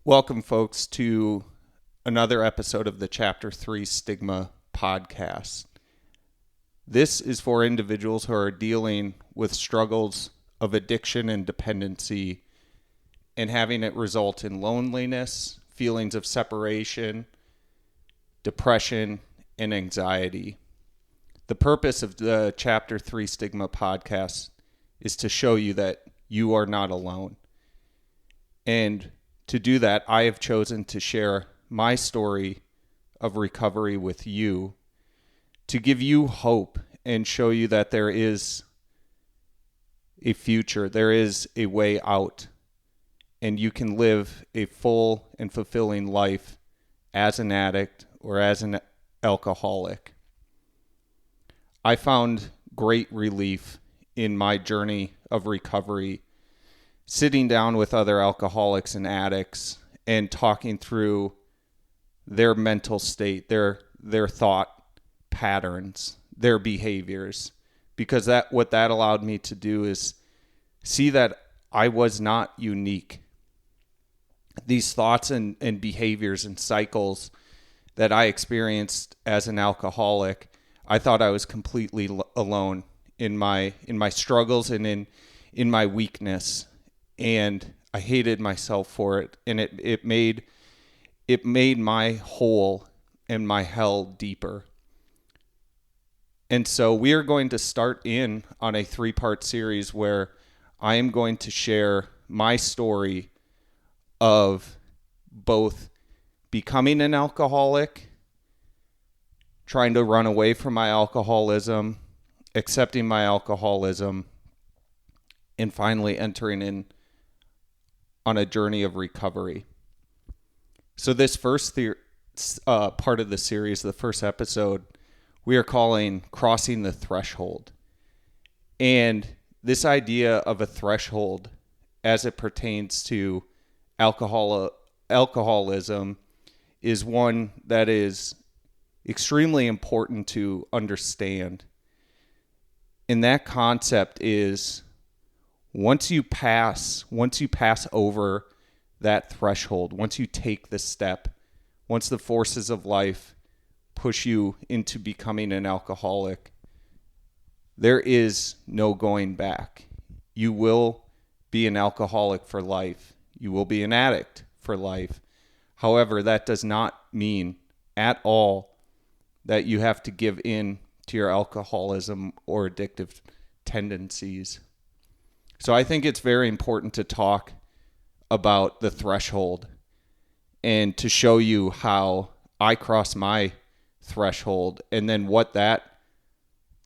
Welcome, folks, to another episode of the Chapter 3 Stigma podcast. This is for individuals who are dealing with struggles of addiction and dependency and having it result in loneliness, feelings of separation, depression, and anxiety. The purpose of the Chapter 3 Stigma podcast is to show you that you are not alone. And to do that, I have chosen to share my story of recovery with you to give you hope and show you that there is a future, there is a way out, and you can live a full and fulfilling life as an addict or as an alcoholic. I found great relief in my journey of recovery sitting down with other alcoholics and addicts and talking through their mental state, their thought patterns, their behaviors, because what that allowed me to do is see that I was not unique. These thoughts and behaviors and cycles that I experienced as an alcoholic, I thought I was completely alone in my struggles and in my weakness. And I hated myself for it, and it made my hole and my hell deeper. And so we are going to start in on a 3-part series where I am going to share my story of both becoming an alcoholic, trying to run away from my alcoholism, accepting my alcoholism, and finally entering in on a journey of recovery. So this first part of the series, the first episode, we are calling Crossing the Threshold. And this idea of a threshold as it pertains to alcoholism is one that is extremely important to understand. And that concept is once you pass over that threshold, once you take the step, once the forces of life push you into becoming an alcoholic, there is no going back. You will be an alcoholic for life. You will be an addict for life. However, that does not mean at all that you have to give in to your alcoholism or addictive tendencies. So I think it's very important to talk about the threshold and to show you how I crossed my threshold and then what that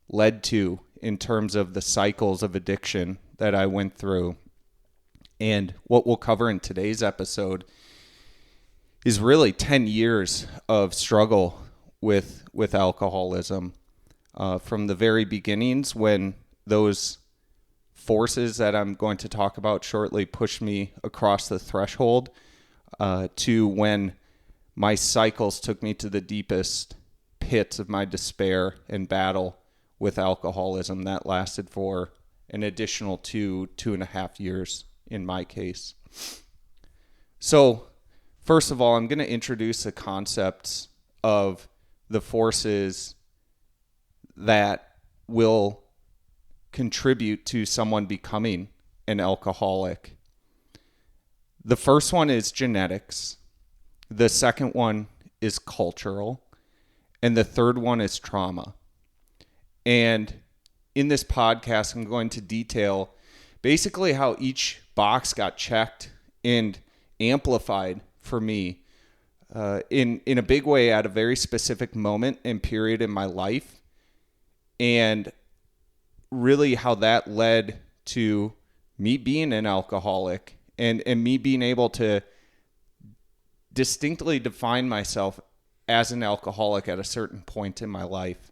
led to in terms of the cycles of addiction that I went through. And what we'll cover in today's episode is really 10 years of struggle with alcoholism, from the very beginnings when those forces that I'm going to talk about shortly pushed me across the threshold, to when my cycles took me to the deepest pits of my despair and battle with alcoholism that lasted for an additional 2.5 years in my case. So first of all, I'm going to introduce the concepts of the forces that will contribute to someone becoming an alcoholic. The first one is genetics. The second one is cultural. And the third one is trauma. And in this podcast, I'm going to detail basically how each box got checked and amplified for me in a big way at a very specific moment and period in my life. And really how that led to me being an alcoholic and me being able to distinctly define myself as an alcoholic at a certain point in my life.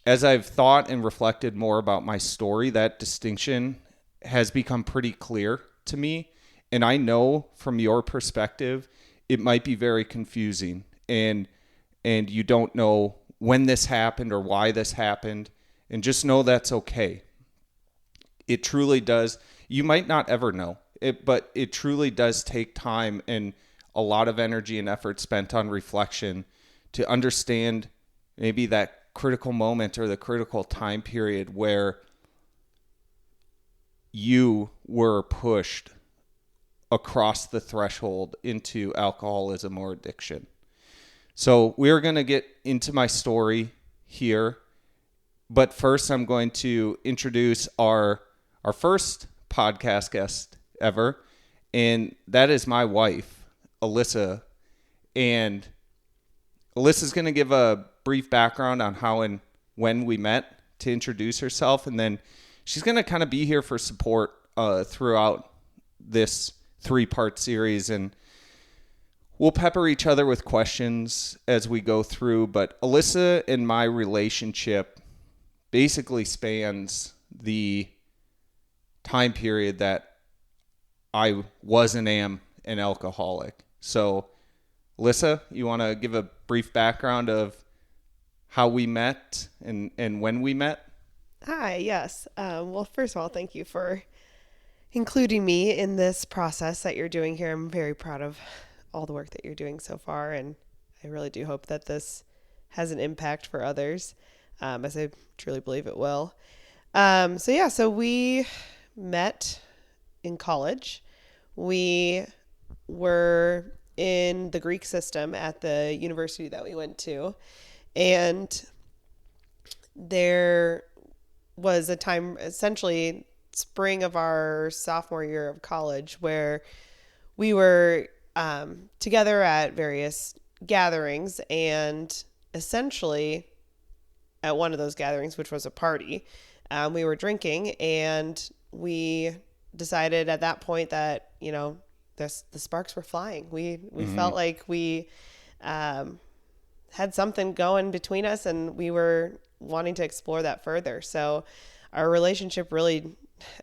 As I've thought and reflected more about my story, that distinction has become pretty clear to me. And I know from your perspective, it might be very confusing and you don't know when this happened or why this happened. And just know that's okay. It truly does. You might not ever know. But it truly does take time and a lot of energy and effort spent on reflection to understand maybe that critical moment or the critical time period where you were pushed across the threshold into alcoholism or addiction. So we're going to get into my story here. But first, I'm going to introduce our first podcast guest ever, and that is my wife, Alyssa. And Alyssa's going to give a brief background on how and when we met to introduce herself, and then she's going to kind of be here for support throughout this 3-part series, and we'll pepper each other with questions as we go through. But Alyssa and my relationship basically spans the time period that I was and am an alcoholic. So, Alyssa, you want to give a brief background of how we met and when we met? Hi, yes. Well, first of all, thank you for including me in this process that you're doing here. I'm very proud of all the work that you're doing so far, and I really do hope that this has an impact for others, as I truly believe it will. So we met in college. We were in the Greek system at the university that we went to, and there was a time, essentially spring of our sophomore year of college, where we were together at various gatherings, and essentially at one of those gatherings, which was a party, we were drinking, and we decided at that point that, the sparks were flying. We felt like we had something going between us, and we were wanting to explore that further. So our relationship really,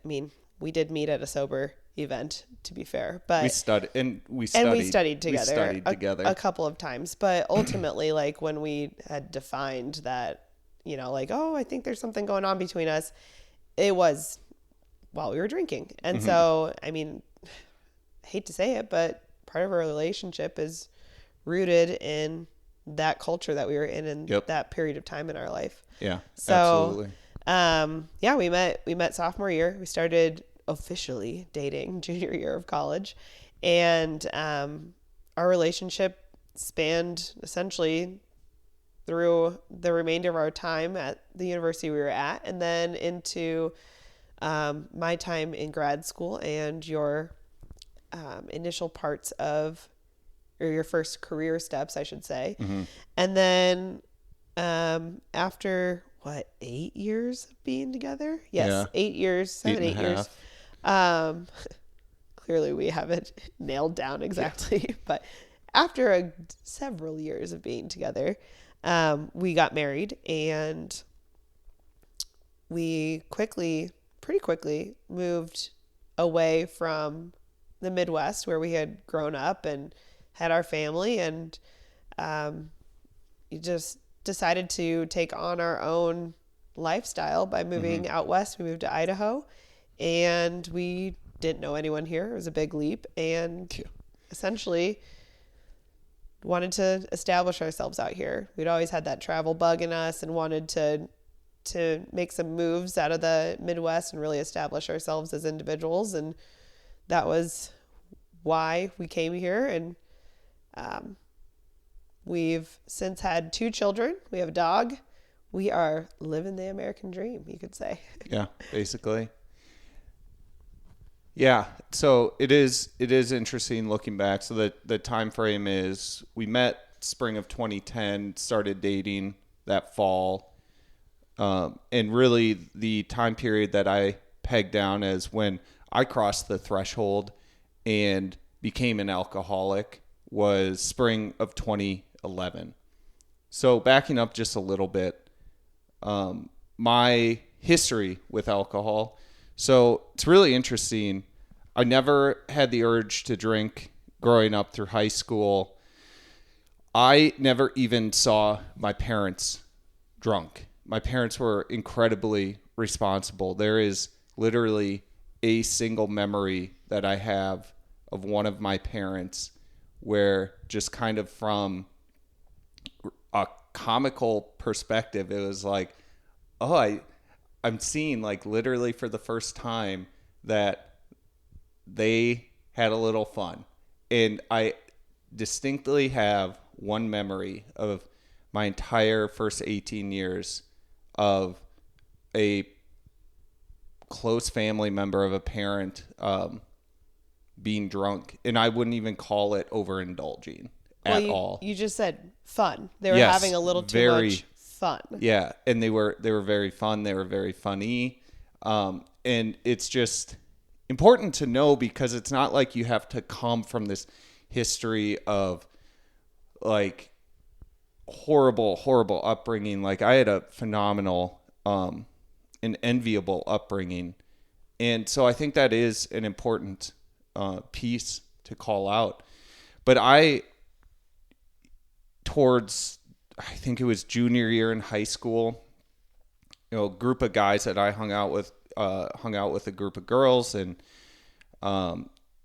we did meet at a sober event, to be fair, but we studied together. We studied together a couple of times, but ultimately, like, when we had defined that, I think there's something going on between us, it was while we were drinking. And so, I hate to say it, but part of our relationship is rooted in that culture that we were in that period of time in our life. Yeah, so, absolutely. We met sophomore year. We started officially dating junior year of college, and our relationship spanned essentially through the remainder of our time at the university we were at, and then into my time in grad school and your initial parts of, or your first career steps, I should say. And then after 8 years of being together? Yes, yeah. 8 years, 7, 8 years. Clearly we haven't nailed down exactly, but after several years of being together, we got married, and we pretty quickly moved away from the Midwest, where we had grown up and had our family, and just decided to take on our own lifestyle by moving out west. We moved to Idaho, and we didn't know anyone here. It was a big leap, and essentially wanted to establish ourselves out here. We'd always had that travel bug in us and wanted to make some moves out of the Midwest and really establish ourselves as individuals. And that was why we came here. And we've since had 2 children. We have a dog. We are living the American dream, you could say. Yeah, basically. Yeah, so it is interesting looking back. So the time frame is we met spring of 2010, started dating that fall. And really the time period that I pegged down as when I crossed the threshold and became an alcoholic was spring of 2011. So backing up just a little bit, my history with alcohol. So it's really interesting. I never had the urge to drink growing up through high school. I never even saw my parents drunk. My parents were incredibly responsible. There is literally a single memory that I have of one of my parents where just kind of from a comical perspective, it was like, oh, I'm seeing like literally for the first time that they had a little fun. And I distinctly have one memory of my entire first 18 years of a close family member of a parent being drunk. And I wouldn't even call it overindulging at all. You just said fun. They were having a little too much fun. Yeah. And they were very fun. They were very funny. And it's just important to know because it's not like you have to come from this history of like horrible upbringing. Like I had a phenomenal, an enviable upbringing. And so I think that is an important piece to call out. But I think it was junior year in high school, a group of guys that I hung out with a group of girls, and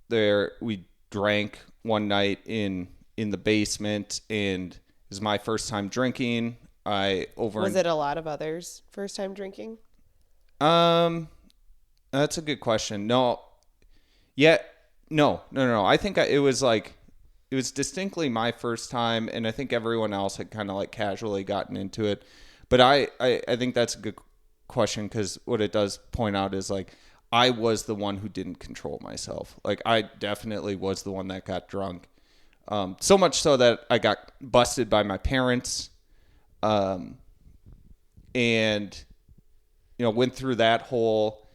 we drank one night in the basement, and it was my first time drinking. Was it a lot of others' first time drinking? That's a good question. No. I think it was distinctly my first time, and I think everyone else had kind of like casually gotten into it. But I think that's a good question because what it does point out is like I was the one who didn't control myself. Like I definitely was the one that got drunk. So much so that I got busted by my parents. And went through that whole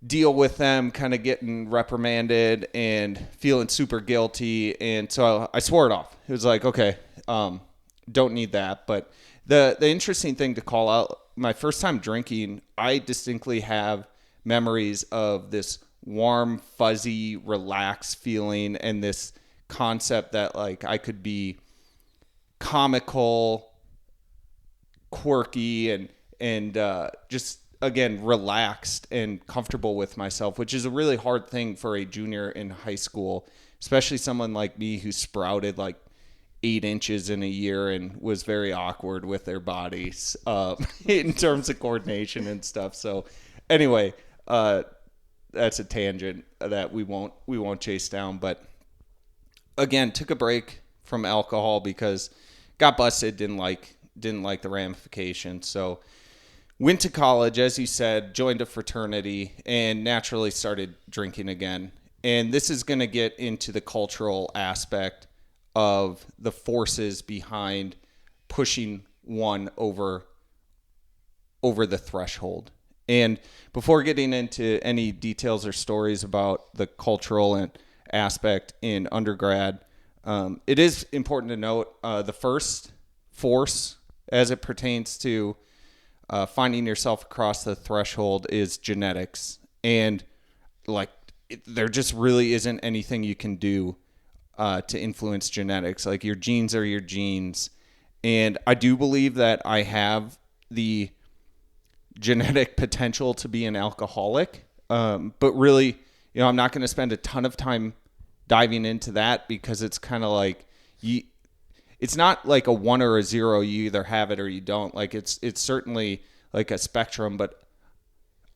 deal with them, kind of getting reprimanded and feeling super guilty. And so I swore it off. It was like, okay, don't need that. But the interesting thing to call out, my first time drinking, I distinctly have memories of this warm, fuzzy, relaxed feeling and this concept that like I could be comical, quirky, and just again relaxed and comfortable with myself, which is a really hard thing for a junior in high school, especially someone like me who sprouted like 8 inches in a year and was very awkward with their bodies in terms of coordination and stuff. So anyway, that's a tangent that we won't chase down. But again, took a break from alcohol because got busted, didn't like the ramifications. So went to college, as you said, joined a fraternity, and naturally started drinking again. And this is going to get into the cultural aspect of the forces behind pushing one over the threshold. And before getting into any details or stories about the cultural aspect in undergrad, it is important to note the first force as it pertains to finding yourself across the threshold is genetics. And like there just really isn't anything you can do to influence genetics. Like your genes are your genes. And I do believe that I have the genetic potential to be an alcoholic. But really, I'm not going to spend a ton of time diving into that because it's kind of like it's not like a 1 or a 0. You either have it or you don't. Like it's certainly like a spectrum, but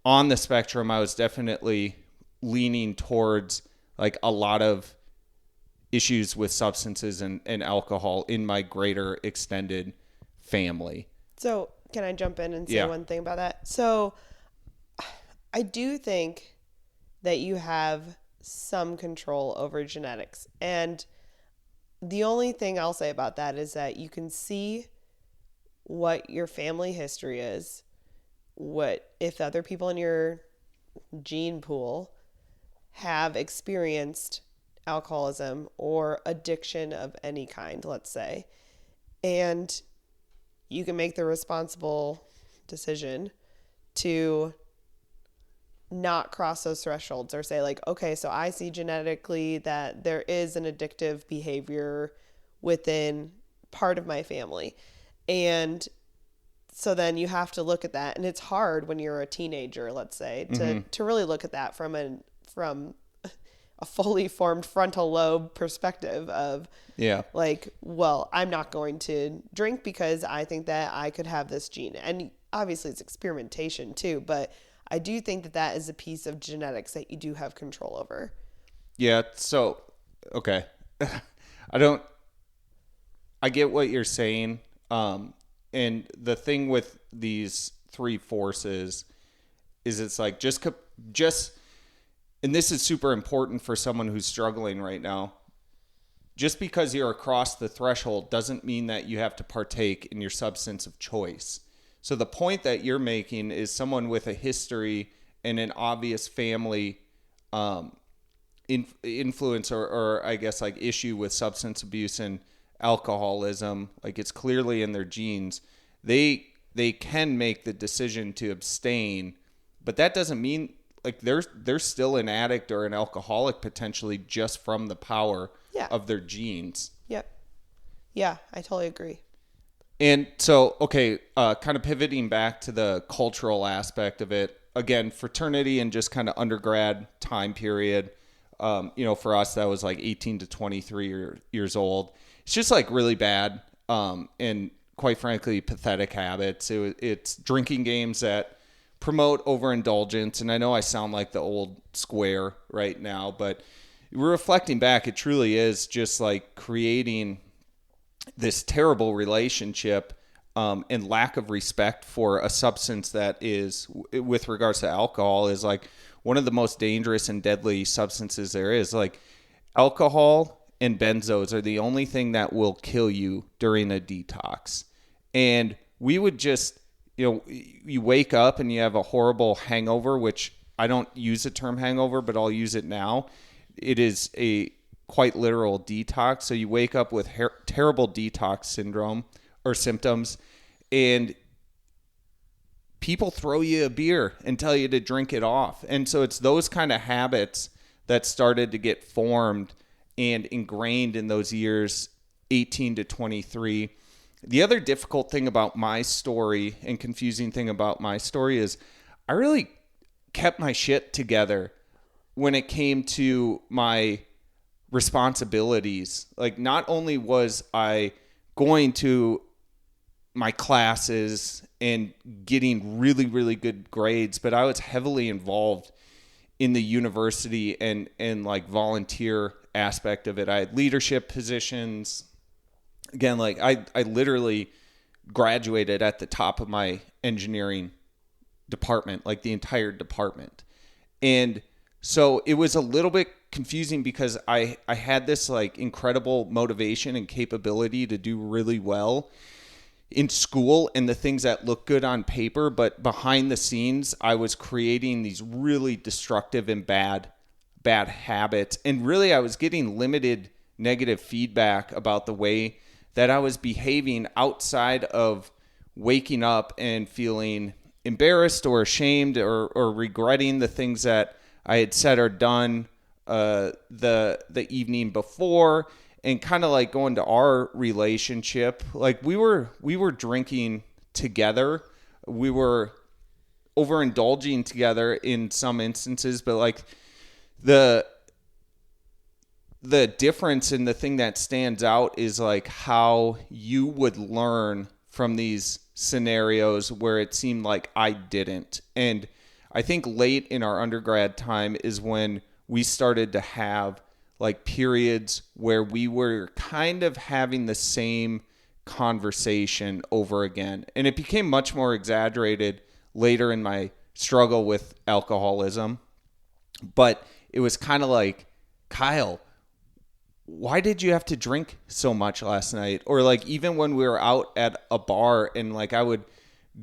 on the spectrum, I was definitely leaning towards like a lot of issues with substances and alcohol in my greater extended family. So can I jump in and say one thing about that? So I do think that you have some control over genetics. And the only thing I'll say about that is that you can see what your family history is, what if other people in your gene pool have experienced alcoholism or addiction of any kind, let's say, and you can make the responsible decision to not cross those thresholds or say like, okay, so I see genetically that there is an addictive behavior within part of my family. And so then you have to look at that. And it's hard when you're a teenager, let's say, to really look at that from a from a fully formed frontal lobe perspective of like, well, I'm not going to drink because I think that I could have this gene. And obviously it's experimentation too, but I do think that that is a piece of genetics that you do have control over. Yeah. So, okay. I get what you're saying. And the thing with these three forces is it's like just, and this is super important for someone who's struggling right now. Just because you're across the threshold doesn't mean that you have to partake in your substance of choice. So the point that you're making is someone with a history and an obvious family influence or I guess like issue with substance abuse and alcoholism, like it's clearly in their genes. They can make the decision to abstain, but that doesn't mean like they're still an addict or an alcoholic potentially just from the power of their genes. Yep. Yeah, I totally agree. And so, okay, kind of pivoting back to the cultural aspect of it, again, fraternity and just kind of undergrad time period, for us, that was like 18 to 23 years old. It's just like really bad and quite frankly, pathetic habits. It's drinking games that promote overindulgence. And I know I sound like the old square right now, but reflecting back, it truly is just like creating this terrible relationship and lack of respect for a substance that is, with regards to alcohol, is like one of the most dangerous and deadly substances there is. Like alcohol and benzos are the only thing that will kill you during a detox. And we would just, you wake up and you have a horrible hangover, which I don't use the term hangover, but I'll use it now. It is a quite literal detox. So you wake up with terrible detox syndrome or symptoms, and people throw you a beer and tell you to drink it off. And so it's those kind of habits that started to get formed and ingrained in those years 18 to 23. The other difficult thing about my story and confusing thing about my story is I really kept my shit together when it came to my responsibilities. Like, not only was I going to my classes and getting really, really good grades, but I was heavily involved in the university and like volunteer aspect of it. I had leadership positions. Again, like I literally graduated at the top of my engineering department, like the entire department. And so it was a little bit confusing because I had this like incredible motivation and capability to do really well in school and the things that look good on paper, but behind the scenes, I was creating these really destructive and bad habits. And really, I was getting limited negative feedback about the way that I was behaving outside of waking up and feeling embarrassed or ashamed or regretting the things that I had said or done the evening before. And kind of like going to our relationship, like we were drinking together. We were overindulging together in some instances, but like the difference and the thing that stands out is like how you would learn from these scenarios where it seemed like I didn't. And I think late in our undergrad time is when we started to have like periods where we were kind of having the same conversation over again. And it became much more exaggerated later in my struggle with alcoholism. But it was kind of like, Kyle, why did you have to drink so much last night? Or like even when we were out at a bar and like I would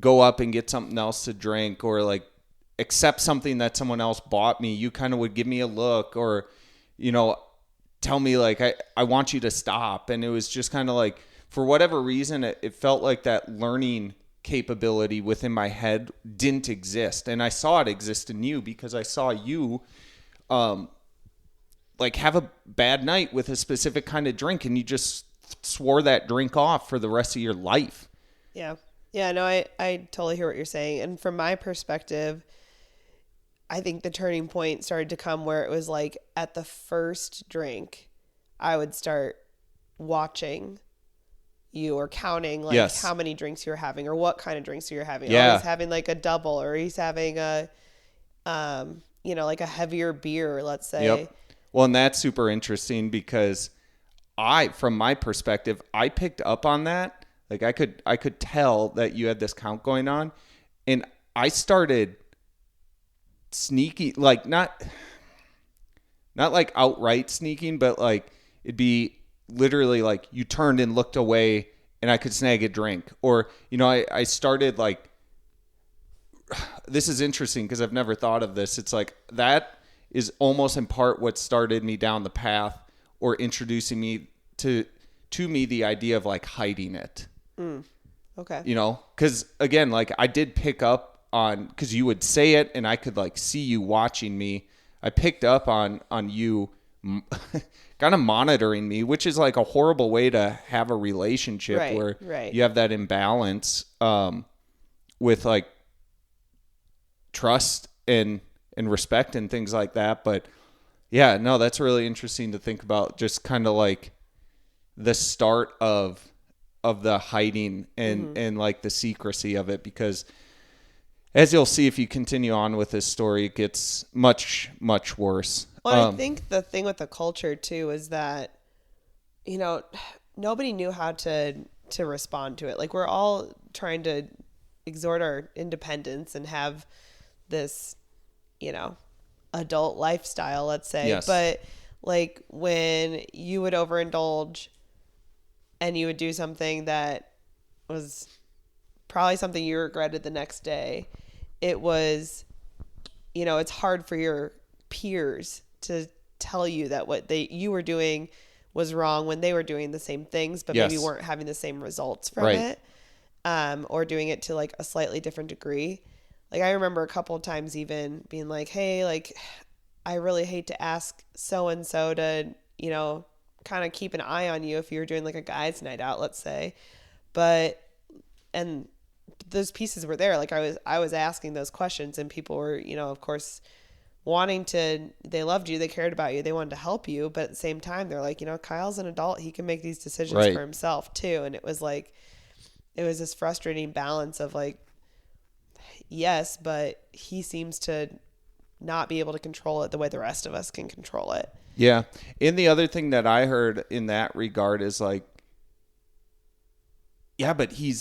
go up and get something else to drink or like accept something that someone else bought me, you kind of would give me a look or tell me like, I want you to stop. And it was just kind of like, for whatever reason, it felt like that learning capability within my head didn't exist. And I saw it exist in you because I saw you like have a bad night with a specific kind of drink and you just swore that drink off for the rest of your life. Yeah. Yeah, no, I totally hear what you're saying. And from my perspective, I think the turning point started to come where it was like at the first drink, I would start watching you or counting like Yes. how many drinks you're having or what kind of drinks you're having. Yeah. Oh, he's having like a double, or he's having a, like a heavier beer, let's say. Yep. Well, and that's super interesting because from my perspective, I picked up on that. Like I could tell that you had this count going on, and I started sneaky, like not like outright sneaking, but like it'd be literally like you turned and looked away and I could snag a drink. Or, I started like, this is interesting because I've never thought of this. It's like that is almost in part what started me down the path or introducing me to me the idea of like hiding it. Okay. Because again, like I did pick up on, because you would say it and I could like see you watching me. I picked up on you kind of monitoring me, which is like a horrible way to have a relationship where you have that imbalance with like trust and respect and things like that. But yeah, no, that's really interesting to think about, just kind of like the start of the hiding and like the secrecy of it, because as you'll see if you continue on with this story, it gets much, much worse. Well, I think the thing with the culture too is that, nobody knew how to respond to it. Like we're all trying to exhort our independence and have this, adult lifestyle, let's say. Yes. But like when you would overindulge and you would do something that was probably something you regretted the next day, it was, it's hard for your peers to tell you that what you were doing was wrong when they were doing the same things, but maybe weren't having the same results from it, or doing it to like a slightly different degree. Like I remember a couple of times even being like, hey, like I really hate to ask so-and-so to, kind of keep an eye on you if you were doing like a guys' night out, let's say. And those pieces were there. Like I was asking those questions and people were, of course, they loved you, they cared about you, they wanted to help you. But at the same time, they're like, Kyle's an adult. He can make these decisions for himself too. And it was this frustrating balance of like, yes, but he seems to not be able to control it the way the rest of us can control it. Yeah. And the other thing that I heard in that regard is like, yeah, but he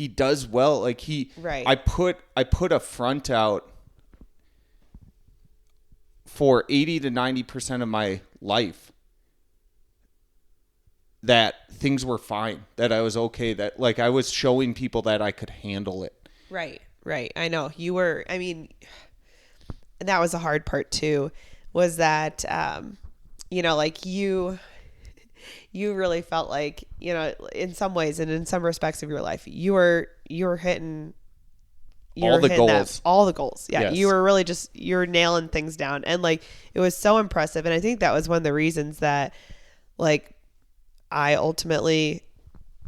does well. Like I put a front out for 80 to 90% of my life that things were fine, that I was okay, that like I was showing people that I could handle it. Right. I know you were, and that was the hard part too, was that, like you really felt like, in some ways and in some respects of your life, you were hitting all the goals. Yeah. Yes. You were really you're nailing things down. And like, it was so impressive. And I think that was one of the reasons that like I ultimately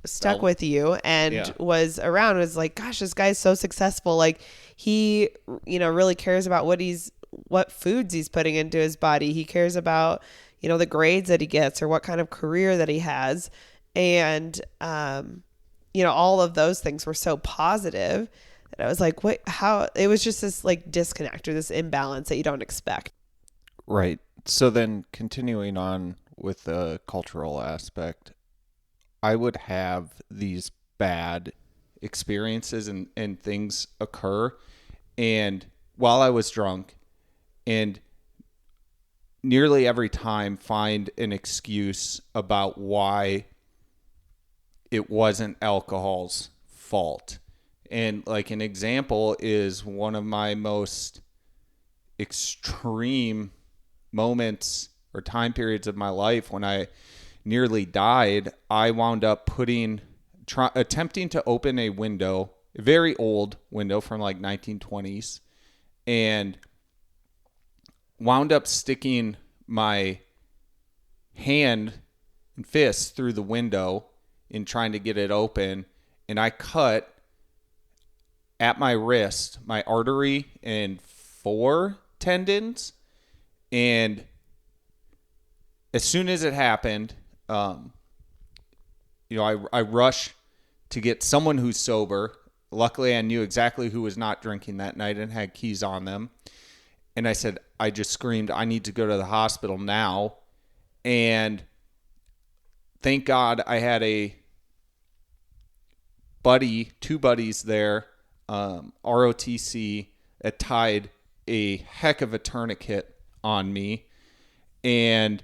stuck with you and was around, was like, gosh, this guy's so successful. Like he, really cares about what foods he's putting into his body. He cares about, the grades that he gets or what kind of career that he has. And, all of those things were so positive that I was like, it was just this like disconnect or this imbalance that you don't expect. Right. So then continuing on with the cultural aspect, I would have these bad experiences and things occur, and while I was drunk, and nearly every time find an excuse about why it wasn't alcohol's fault. And like an example is one of my most extreme moments or time periods of my life when I nearly died. I wound up attempting to open a window, a very old window from like 1920s, and wound up sticking my hand and fist through the window in trying to get it open. And I cut at my wrist, my artery and 4 tendons. And as soon as it happened, I rush to get someone who's sober. Luckily, I knew exactly who was not drinking that night and had keys on them. And I just screamed, I need to go to the hospital now. And thank God I had two buddies there, ROTC, that tied a heck of a tourniquet on me. And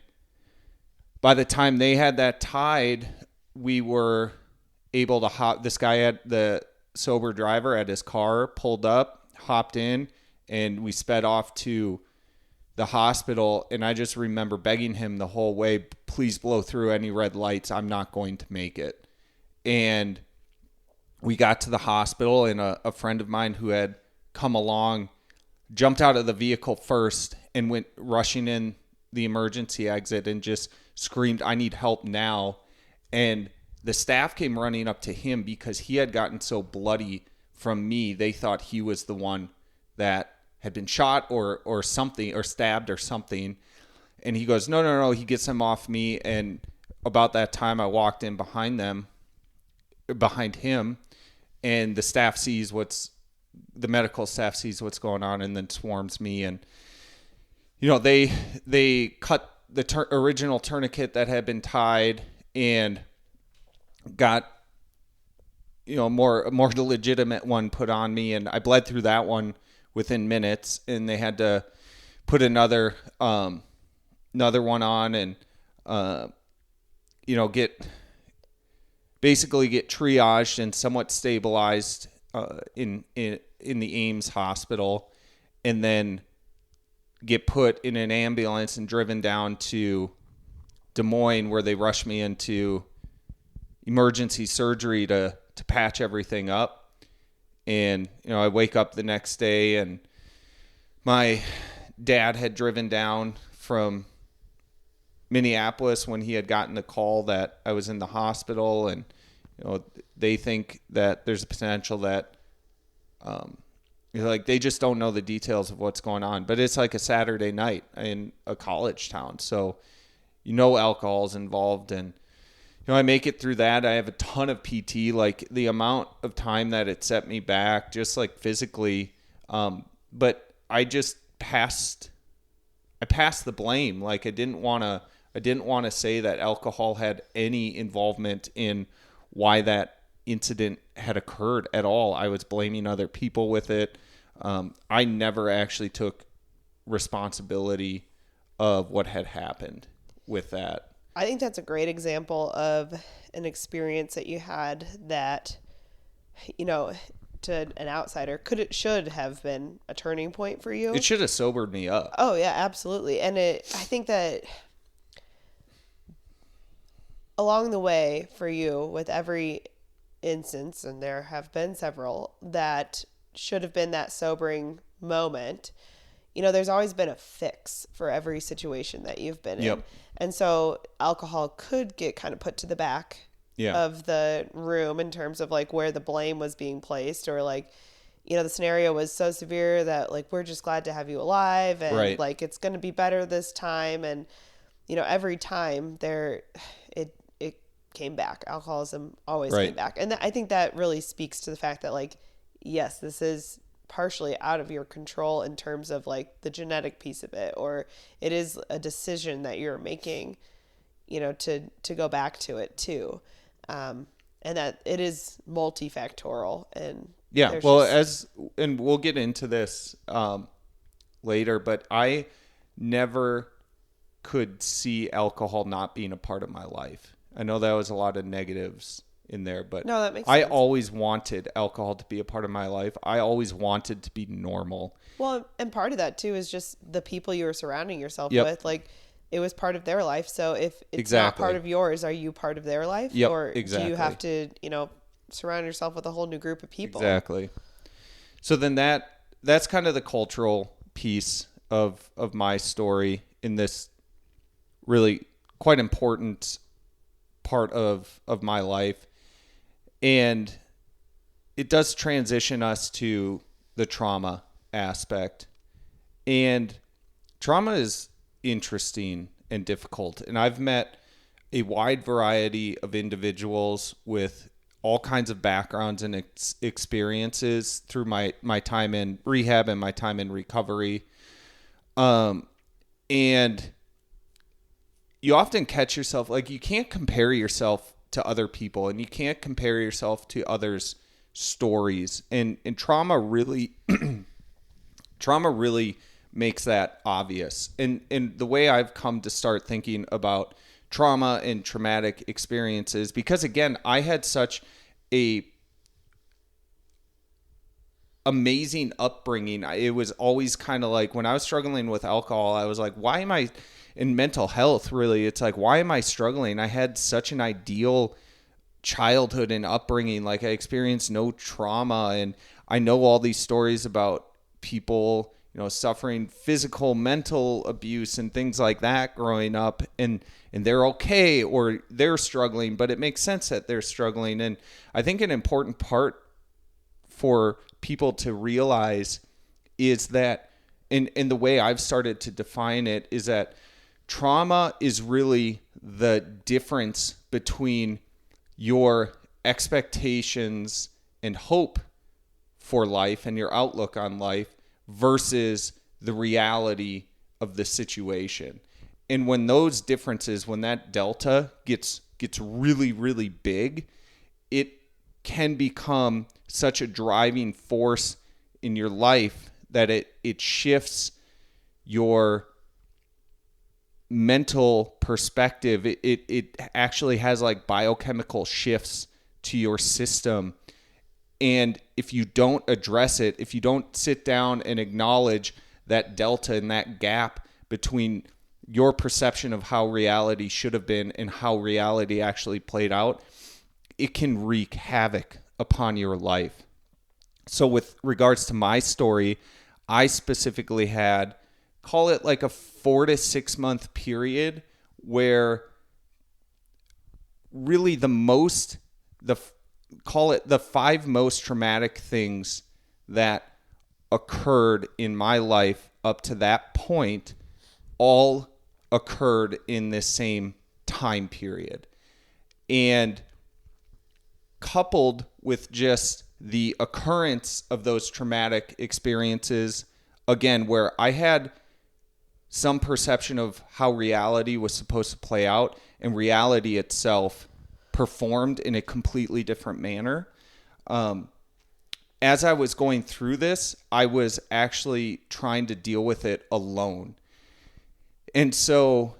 by the time they had that tied, we were able to this guy had the sober driver at his car, pulled up, hopped in, and we sped off to the hospital. And I just remember begging him the whole way, please blow through any red lights. I'm not going to make it. And we got to the hospital, and a friend of mine who had come along jumped out of the vehicle first and went rushing in the emergency exit and just screamed, I need help now. And the staff came running up to him because he had gotten so bloody from me. They thought he was the one that had been shot or something, or stabbed or something. And he goes, no. He gets him off me. And about that time, I walked in behind him, and the medical staff sees what's going on and then swarms me. And, they cut the original tourniquet that had been tied and got, more legitimate one put on me. And I bled through that one within minutes, and they had to put another one on and, get triaged and somewhat stabilized in the Ames hospital, and then get put in an ambulance and driven down to Des Moines, where they rushed me into emergency surgery to patch everything up. And, I wake up the next day, and my dad had driven down from Minneapolis when he had gotten the call that I was in the hospital. And, they think that there's a potential that, they just don't know the details of what's going on. But it's like a Saturday night in a college town. So, alcohol's involved. And, I make it through that. I have a ton of PT, like the amount of time that it set me back, just like physically. But I just passed the blame. Like I didn't want to say that alcohol had any involvement in why that incident had occurred at all. I was blaming other people with it. I never actually took responsibility of what had happened with that. I think that's a great example of an experience that you had that, to an outsider, should have been a turning point for you. It should have sobered me up. Oh yeah, absolutely. And I think that along the way for you, with every instance, and there have been several, that should have been that sobering moment, there's always been a fix for every situation that you've been in. And so alcohol could get kind of put to the back of the room in terms of like where the blame was being placed, or like, the scenario was so severe that like, we're just glad to have you alive, and like, it's going to be better this time. And, every time it came back. Alcoholism always came back. And I think that really speaks to the fact that like, yes, this is partially out of your control in terms of like the genetic piece of it, or it is a decision that you're making, to go back to it too. And that it is multifactorial. And and we'll get into this later, but I never could see alcohol not being a part of my life. I know that was a lot of negatives in there, but no, that makes I sense. always wanted alcohol to be a part of my life. I always wanted to be normal. Well, and part of that too is just the people you were surrounding yourself with. Like, it was part of their life. So if it's not part of yours, are you part of their life? Or do you have to, surround yourself with a whole new group of people? Exactly. So then that's kind of the cultural piece of my story in this really quite important part of my life. And it does transition us to the trauma aspect. And trauma is interesting and difficult. And I've met a wide variety of individuals with all kinds of backgrounds and experiences through my time in rehab and my time in recovery. And you often catch yourself, like, you can't compare yourself to other people, and you can't compare yourself to others' stories. And trauma really makes that obvious. And the way I've come to start thinking about trauma and traumatic experiences, because again, I had such a amazing upbringing. It was always kind of like, when I was struggling with alcohol, I was like, why am I in mental health? Really, it's like, why am I struggling? I had such an ideal childhood and upbringing. Like, I experienced no trauma, and I know all these stories about people, suffering physical, mental abuse and things like that growing up, and they're okay, or they're struggling, but it makes sense that they're struggling. And I think an important part for people to realize is that, in the way I've started to define it, is that trauma is really the difference between your expectations and hope for life and your outlook on life versus the reality of the situation. And when those differences, when that delta gets really, really big, it can become such a driving force in your life that it shifts your mental perspective. It actually has like biochemical shifts to your system. And if you don't address it, if you don't sit down and acknowledge that delta and that gap between your perception of how reality should have been and how reality actually played out, it can wreak havoc upon your life. So with regards to my story, I specifically had, call it like a 4 to 6 month period where really call it the 5 most traumatic things that occurred in my life up to that point all occurred in this same time period. And coupled with just the occurrence of those traumatic experiences, again, where I had some perception of how reality was supposed to play out, and reality itself performed in a completely different manner. As I was going through this, I was actually trying to deal with it alone. And so,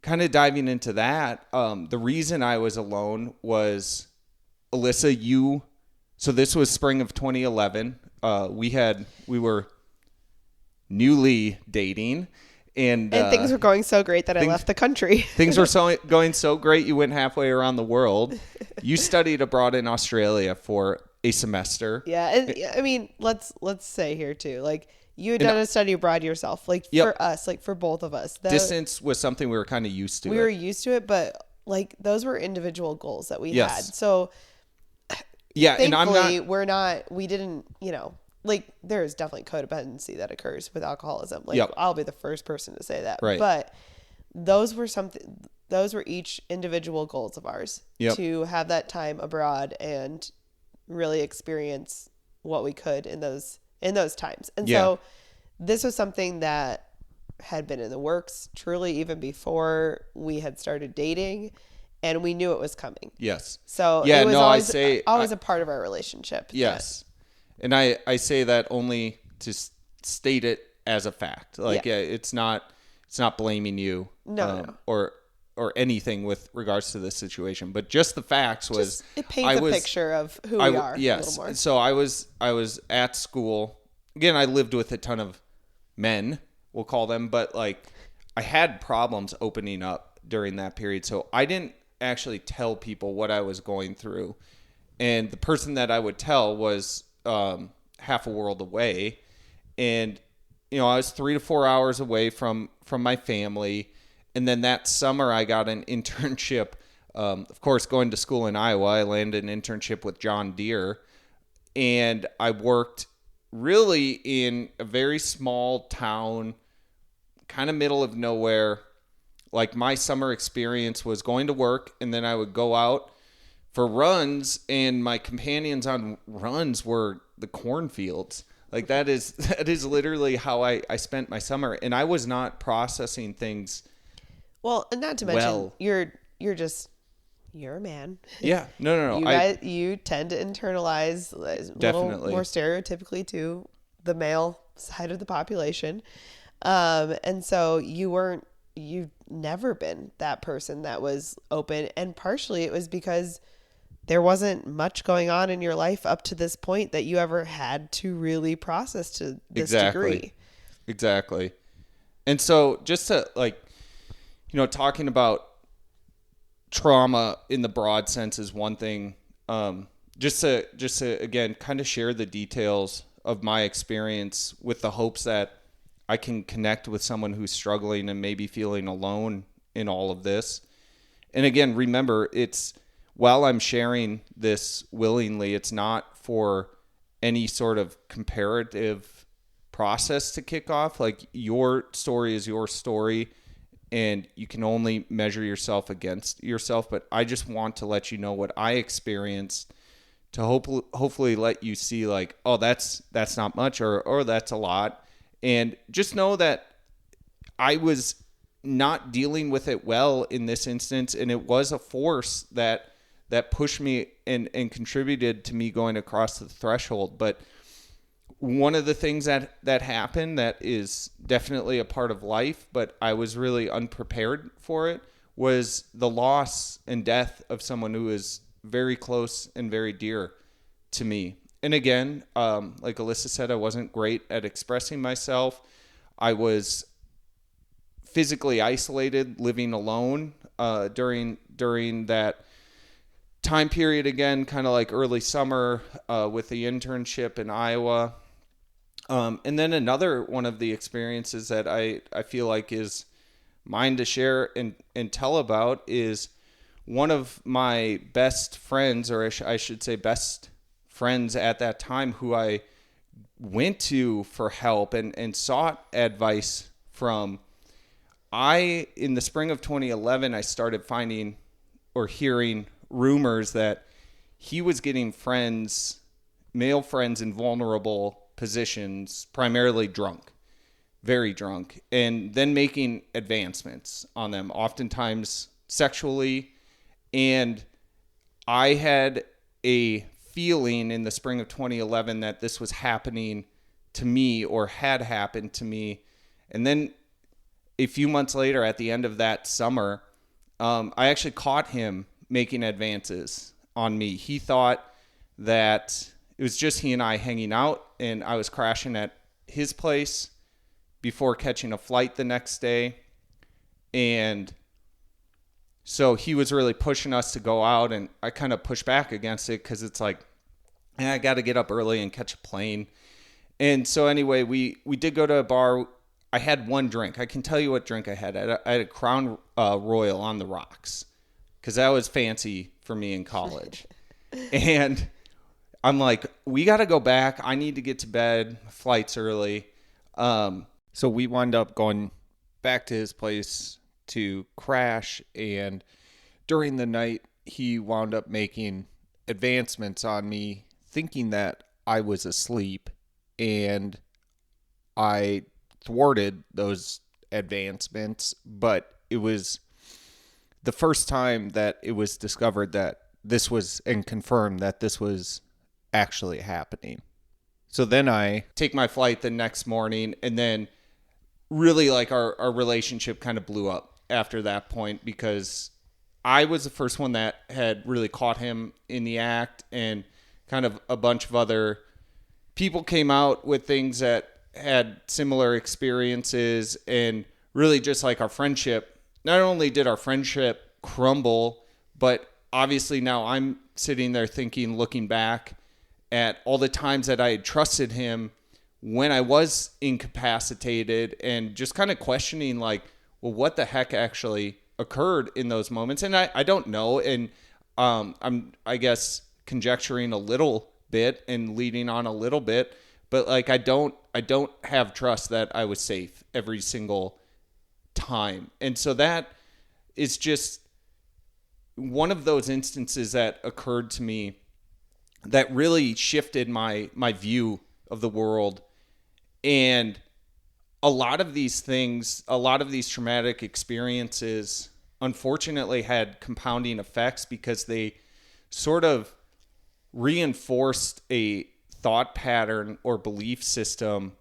kind of diving into that, the reason I was alone was, Alyssa, so this was spring of 2011. We were newly dating, and things were going so great that I left the country. Things were going so great, you went halfway around the world. You studied abroad in Australia for a semester. Yeah, and I mean, let's say here too, like, you had done a study abroad yourself, like, for us, like, for both of us. Distance was something we were kind of used to. We were used to it, but like, those were individual goals that we had. So yeah, thankfully, and we didn't, like, there's definitely codependency that occurs with alcoholism. Like, I'll be the first person to say that. Right. But those were each individual goals of ours to have that time abroad and really experience what we could in those times. And so this was something that had been in the works truly even before we had started dating, and we knew it was coming. Yes. So it was always a part of our relationship. Yes. And I say that only to state it as a fact. Like, it's not blaming you or anything with regards to this situation, but just the facts was, it paints a picture of who we are. Yes. A little more. So I was at school. Again, I lived with a ton of men, we'll call them, but like, I had problems opening up during that period. So I didn't actually tell people what I was going through. And the person that I would tell was half a world away. And, I was 3 to 4 hours away from my family. And then that summer I got an internship. Of course, going to school in Iowa, I landed an internship with John Deere. And I worked really in a very small town, kind of middle of nowhere. Like my summer experience was going to work, and then I would go out for runs, and my companions on runs were the cornfields. Like that is literally how I spent my summer, and I was not processing things. Well, and not to mention you're a man. Yeah, no. You tend to internalize a Definitely. little more stereotypically to the male side of the population. And so you've never been that person that was open. And partially it was because there wasn't much going on in your life up to this point that you ever had to really process to this degree. Exactly. And so just to talking about trauma in the broad sense is one thing. Just to again kind of share the details of my experience with the hopes that I can connect with someone who's struggling and maybe feeling alone in all of this. And again, remember, while I'm sharing this willingly, it's not for any sort of comparative process to kick off. Like your story is your story, and you can only measure yourself against yourself. But I just want to let you know what I experienced to hopefully let you see like, oh, that's not much, or that's a lot. And just know that I was not dealing with it well in this instance, and it was a force that pushed me and contributed to me going across the threshold. But one of the things that happened that is definitely a part of life, but I was really unprepared for it, was the loss and death of someone who is very close and very dear to me. And again, like Alyssa said, I wasn't great at expressing myself. I was physically isolated, living alone during that time period, again, kind of like early summer with the internship in Iowa. And then another one of the experiences that I feel like is mine to share and tell about is one of my best friends, or I should say best friends at that time, who I went to for help and sought advice from. In the spring of 2011, I started finding or hearing rumors that he was getting male friends in vulnerable positions, primarily drunk, very drunk, and then making advancements on them, oftentimes sexually. And I had a feeling in the spring of 2011 that this was happening to me or had happened to me. And then a few months later, at the end of that summer, I actually caught him making advances on me. He thought that it was just he and I hanging out, and I was crashing at his place before catching a flight the next day. And so he was really pushing us to go out, and I kind of pushed back against it because it's like, I got to get up early and catch a plane. And so anyway, we did go to a bar. I had one drink. I can tell you what drink I had. I had a Crown Royal on the rocks because that was fancy for me in college. And I'm like, we got to go back. I need to get to bed. Flight's early. So we wound up going back to his place to crash, and during the night he wound up making advancements on me, thinking that I was asleep, and I thwarted those advancements. But it was the first time that it was discovered that this was, and confirmed that this was actually happening. So then I take my flight the next morning, and then really like our relationship kind of blew up after that point, because I was the first one that had really caught him in the act, and kind of a bunch of other people came out with things that had similar experiences, and really just like our friendship, not only did our friendship crumble, but obviously now I'm sitting there thinking, looking back at all the times that I had trusted him when I was incapacitated, and just kind of questioning like, well, what the heck actually occurred in those moments? And I don't know. And I'm, I guess, conjecturing a little bit and leading on a little bit, but like I don't have trust that I was safe every single time. And so that is just one of those instances that occurred to me that really shifted my view of the world. And a lot of these things, a lot of these traumatic experiences, unfortunately had compounding effects because they sort of reinforced a thought pattern or belief system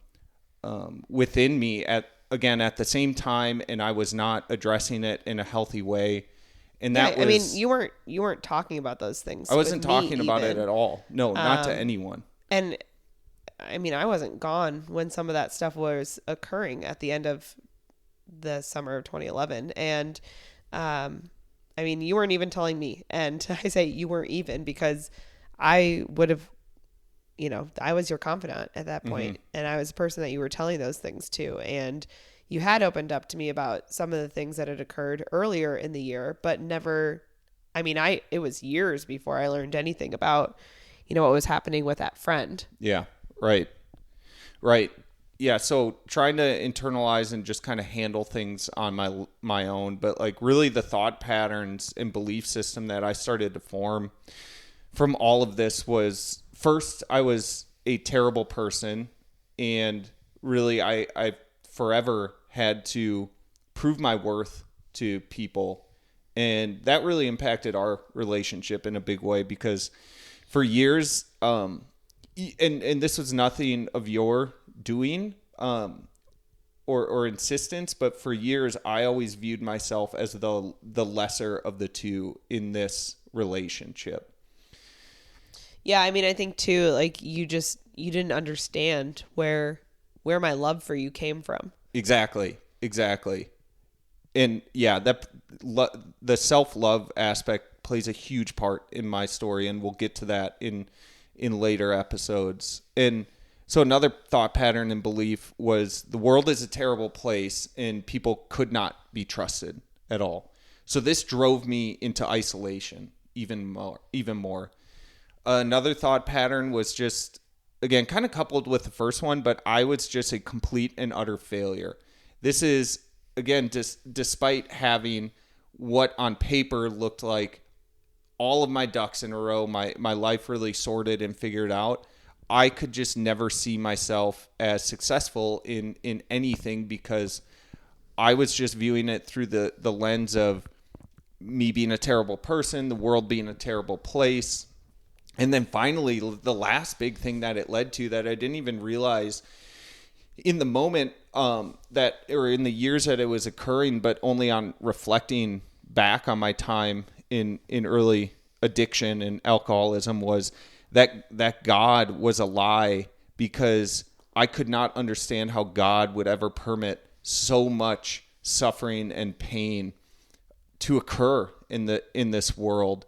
within me at the same time, and I was not addressing it in a healthy way. And that was, I mean, you weren't talking about those things. I wasn't with me talking about it even. at all. No, not to anyone. And I mean, I wasn't gone when some of that stuff was occurring at the end of the summer of 2011. And I mean, you weren't even telling me. And I say you weren't even because I would have, I was your confidant at that point, and I was the person that you were telling those things to. And you had opened up to me about some of the things that had occurred earlier in the year, but never, I mean, it was years before I learned anything about, what was happening with that friend. Yeah. Right. Yeah. So trying to internalize and just kind of handle things on my own, but like really the thought patterns and belief system that I started to form from all of this was, first, I was a terrible person, and really I forever had to prove my worth to people. And that really impacted our relationship in a big way because for years, and this was nothing of your doing or insistence, but for years I always viewed myself as the lesser of the two in this relationship. Yeah, I mean, I think too, like you didn't understand where my love for you came from. Exactly. And yeah, the self-love aspect plays a huge part in my story, and we'll get to that in later episodes. And so another thought pattern and belief was the world is a terrible place and people could not be trusted at all. So this drove me into isolation even more. Another thought pattern was just, again, kind of coupled with the first one, but I was just a complete and utter failure. This is, again, just despite having what on paper looked like all of my ducks in a row, my life really sorted and figured out, I could just never see myself as successful in anything because I was just viewing it through the lens of me being a terrible person, the world being a terrible place. And then finally, the last big thing that it led to that I didn't even realize in the moment or in the years that it was occurring, but only on reflecting back on my time in early addiction and alcoholism, was that God was a lie, because I could not understand how God would ever permit so much suffering and pain to occur in this world.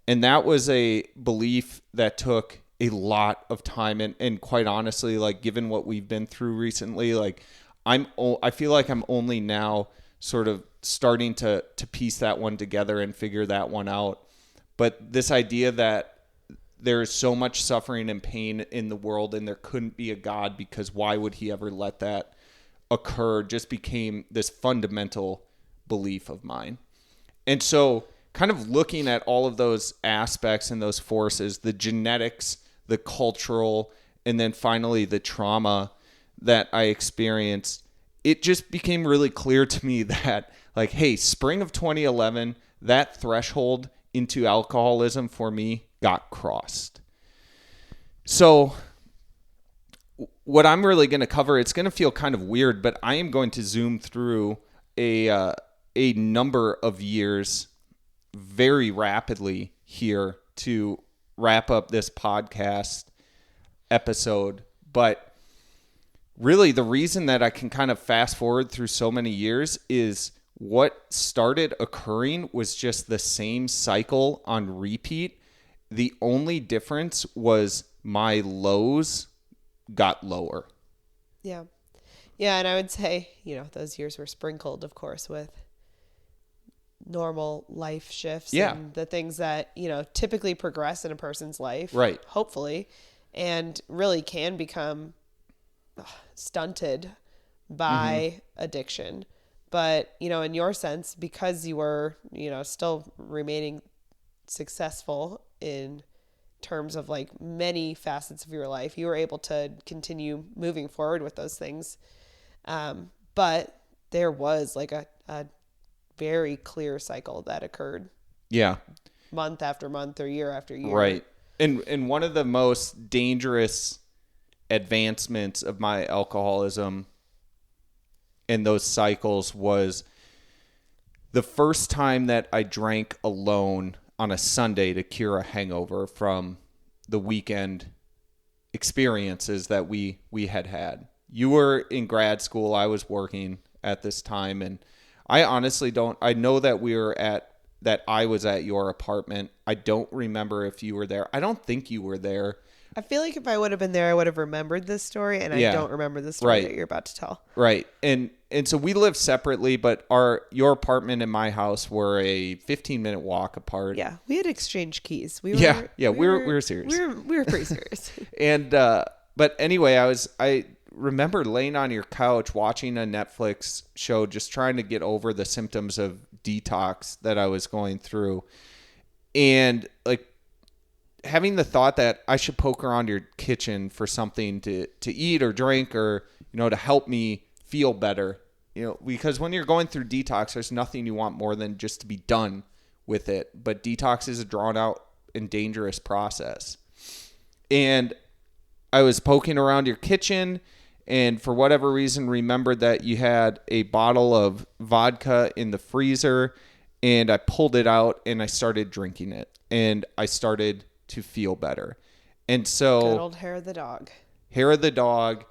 And that was a belief that took a lot of time. And quite honestly, like given what we've been through recently, like I feel like I'm only now sort of starting to piece that one together and figure that one out. But this idea that there is so much suffering and pain in the world and there couldn't be a God because why would he ever let that occur just became this fundamental belief of mine. And so kind of looking at all of those aspects and those forces, the genetics, the cultural, and then finally the trauma that I experienced, it just became really clear to me that, like, hey, spring of 2011, that threshold into alcoholism for me got crossed. So what I'm really going to cover, it's going to feel kind of weird, but I am going to zoom through a number of years very rapidly here to wrap up this podcast episode. But really the reason that I can kind of fast forward through so many years is what started occurring was just the same cycle on repeat. The only difference was my lows got lower. Yeah. Yeah. And I would say, those years were sprinkled, of course, with normal life shifts Yeah. and the things that, typically progress in a person's life. Right. Hopefully. And really can become stunted by addiction. But, in your sense, because you were, still remaining successful in terms of like many facets of your life, you were able to continue moving forward with those things. But there was like a very clear cycle that occurred Yeah. month after month or year after year. Right. And one of the most dangerous advancements of my alcoholism in those cycles was the first time that I drank alone on a Sunday to cure a hangover from the weekend experiences that we had. You were in grad school. I was working at this time. And I honestly I know that I was at your apartment. I don't remember if you were there. I don't think you were there. I feel like if I would have been there, I would have remembered this story, and Yeah. I don't remember the story Right. that you're about to tell. Right. And so we lived separately, but your apartment and my house were a 15-minute walk apart. Yeah, we had exchanged keys. We were serious. We were pretty serious. And but anyway, I remember laying on your couch watching a Netflix show, just trying to get over the symptoms of detox that I was going through, and like having the thought that I should poke around your kitchen for something to eat or drink, or to help me feel better. Because when you're going through detox, there's nothing you want more than just to be done with it. But detox is a drawn out and dangerous process. And I was poking around your kitchen, and for whatever reason remembered that you had a bottle of vodka in the freezer, and I pulled it out and I started drinking it, and I started to feel better. And so Good old hair of the dog. Hair of the dog.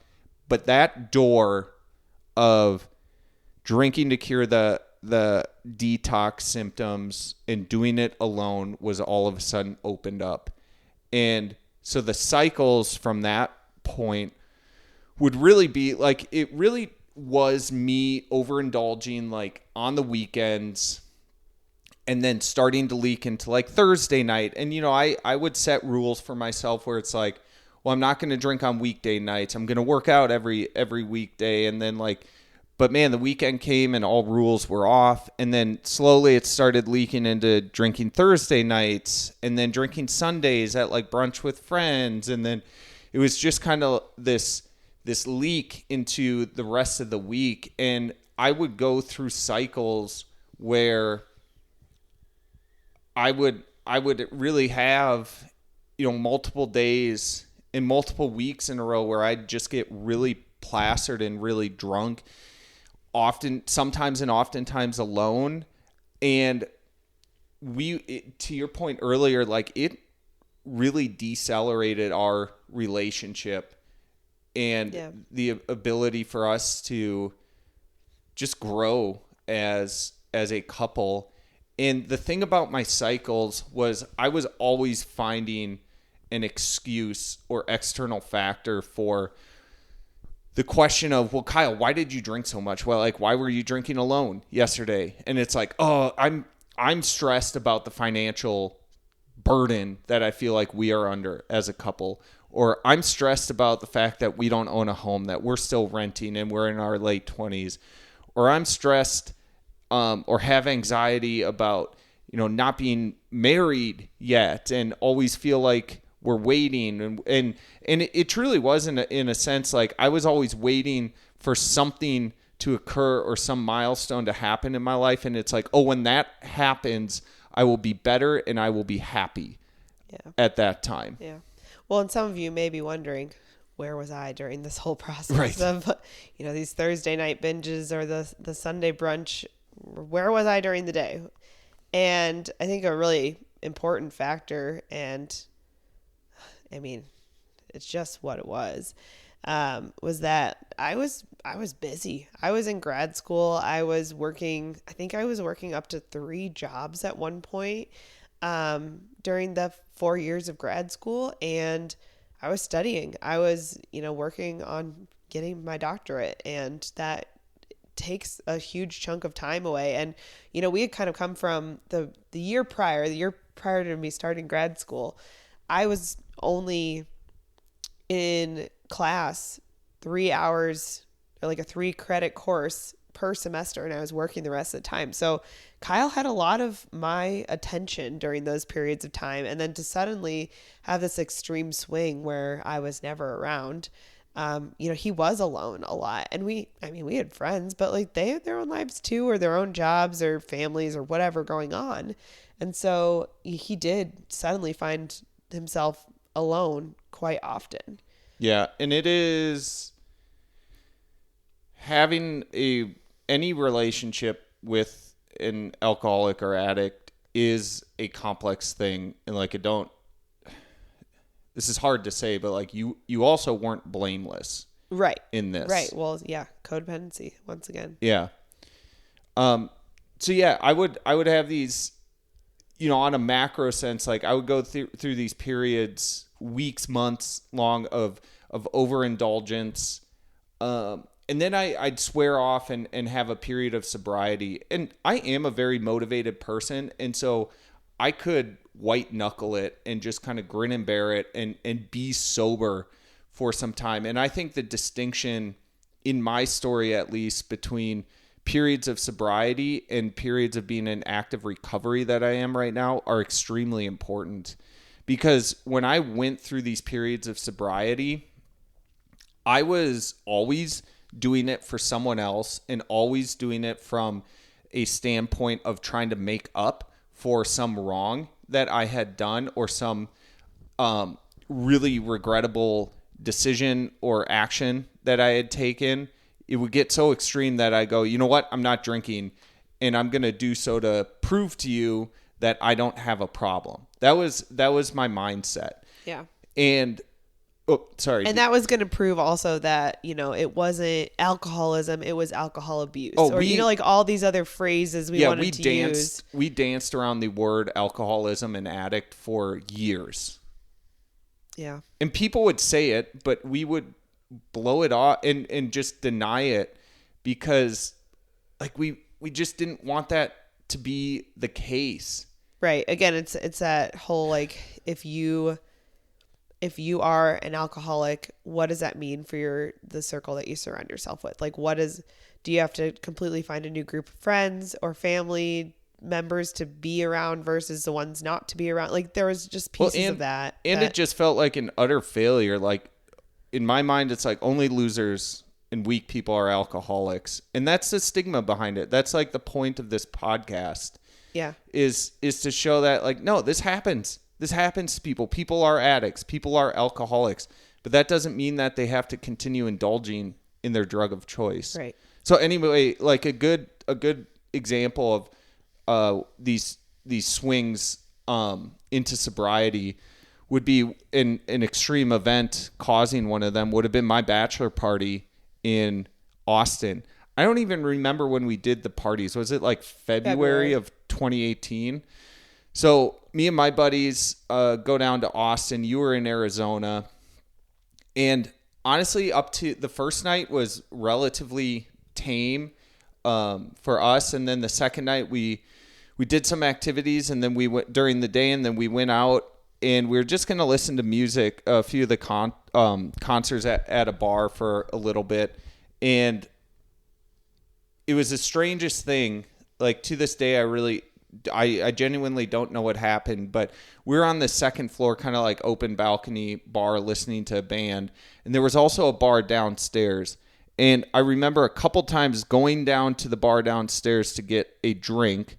But that door of drinking to cure the detox symptoms and doing it alone was all of a sudden opened up. And so the cycles from that point would really be like, it really was me overindulging like on the weekends, and then starting to leak into like Thursday night. And, I would set rules for myself where it's like, well, I'm not going to drink on weekday nights. I'm going to work out every weekday. And then but man, the weekend came and all rules were off. And then slowly it started leaking into drinking Thursday nights, and then drinking Sundays at like brunch with friends. And then it was just kind of this leak into the rest of the week. And I would go through cycles where I would really have, multiple days and multiple weeks in a row where I'd just get really plastered and really drunk, oftentimes alone. And to your point earlier, like it really decelerated our relationship and the ability for us to just grow as a couple. And the thing about my cycles was I was always finding an excuse or external factor for the question of, well, Kyle, why did you drink so much? Well, like, why were you drinking alone yesterday? And it's like, oh, I'm stressed about the financial burden that I feel like we are under as a couple. Or I'm stressed about the fact that we don't own a home, that we're still renting and we're in our late 20s. Or I'm stressed or have anxiety about, not being married yet, and always feel like we're waiting. And it truly was in a sense, like I was always waiting for something to occur or some milestone to happen in my life. And it's like, oh, when that happens, I will be better and I will be happy at that time. Yeah. Well, and some of you may be wondering, where was I during this whole process of, these Thursday night binges or the Sunday brunch? Where was I during the day? And I think a really important factor, and I mean, it's just what it was that I was busy. I was in grad school. I was working up to 3 jobs at one point during the 4 years of grad school, and I was studying. I was, working on getting my doctorate, and that takes a huge chunk of time away. And, we had kind of come from the year prior to me starting grad school, I was only in class 3 hours, or like a 3-credit course per semester, and I was working the rest of the time. So Kyle had a lot of my attention during those periods of time. And then to suddenly have this extreme swing where I was never around, he was alone a lot. And we had friends, but like they had their own lives too, or their own jobs or families or whatever going on. And so he did suddenly find himself alone quite often. Yeah. And it is having any relationship with an alcoholic or addict is a complex thing. And like, this is hard to say, but like you also weren't blameless. Right. In this. Right. Well, yeah. Codependency once again. Yeah. So yeah, I would have these, on a macro sense, like I would go through these periods, weeks, months long of overindulgence. And then I'd swear off and have a period of sobriety. And I am a very motivated person. And so I could white knuckle it and just kind of grin and bear it and be sober for some time. And I think the distinction in my story, at least, between periods of sobriety and periods of being in active recovery that I am right now are extremely important. Because when I went through these periods of sobriety, I was always doing it for someone else and always doing it from a standpoint of trying to make up for some wrong that I had done or some really regrettable decision or action that I had taken. It would get so extreme that I go, you know what? I'm not drinking, and I'm going to do so to prove to you that I don't have a problem. That was my mindset. Yeah. And sorry. And that was going to prove also that, it wasn't alcoholism, it was alcohol abuse. Like all these other phrases we wanted to use. We danced around the word alcoholism and addict for years. Yeah. And people would say it, but we would blow it off and just deny it because like we just didn't want that to be the case. Right. Again, it's that whole, like, if you are an alcoholic, what does that mean for the circle that you surround yourself with? Like, do you have to completely find a new group of friends or family members to be around versus the ones not to be around? Like, there was just pieces of that. And it just felt like an utter failure. Like, in my mind, it's like only losers and weak people are alcoholics. And that's the stigma behind it. That's like the point of this podcast. Yeah. Is to show that, like, no, this happens. This happens to people. People are addicts. People are alcoholics. But that doesn't mean that they have to continue indulging in their drug of choice. Right. So anyway, like a good example of these swings into sobriety would be an extreme event causing one of them would have been my bachelor party in Austin. I don't even remember when we did the parties. Was it like February of 2018? So me and my buddies go down to Austin. You were in Arizona. And honestly, up to the first night was relatively tame for us. And then the second night we did some activities, and then we went during the day, and then we went out and we were just going to listen to music, a few of the concerts at a bar for a little bit. And it was the strangest thing. Like, to this day, I genuinely don't know what happened, but we were on the second floor, kind of like open balcony bar, listening to a band. And there was also a bar downstairs. And I remember a couple times going down to the bar downstairs to get a drink